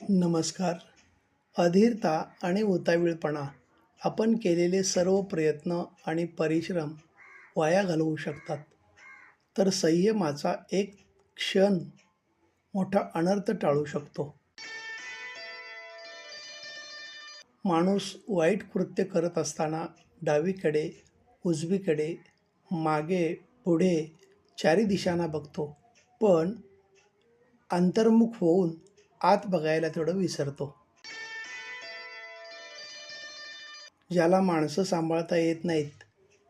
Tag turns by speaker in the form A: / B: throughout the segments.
A: नमस्कार. अधीरता आणि उतावीळपणा आपण केलेले सर्व प्रयत्न आणि परिश्रम वाया घालवू शकतात. तर संयमाचा एक क्षण मोठा अनर्थ टाळू शकतो. माणूस वाईट कृत्य करत असताना डावीकडे, उजवीकडे, मागे, पुढे चारी दिशांना बघतो. पण अंतर्मुख होऊन आत बघायला तेवढं विसरतो. ज्याला माणसं सांभाळता येत नाहीत,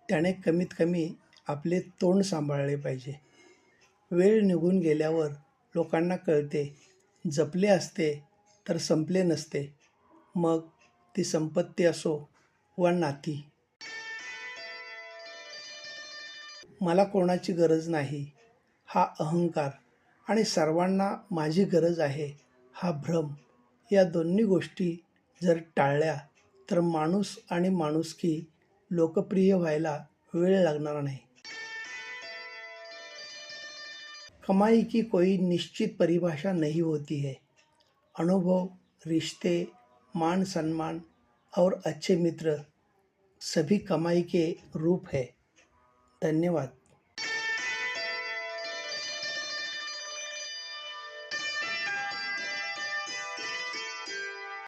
A: त्याने कमीत कमी आपले तोंड सांभाळले पाहिजे. वेळ निघून गेल्यावर लोकांना कळते, जपले असते तर संपले नसते. मग ती संपत्ती असो वा नाती. मला कोणाची गरज नाही हा अहंकार आणि सर्वांना माझी गरज आहे हा भ्रम, या दोन्ही गोष्टी जर टाळल्या तर माणूस आणि माणुसकी लोकप्रिय व्हायला वेळ लागणार नाही. कमाई की कोई निश्चित परिभाषा नहीं होती है. अनुभव, रिश्ते, मान सम्मान और अच्छे मित्र सभी कमाई के रूप है. धन्यवाद.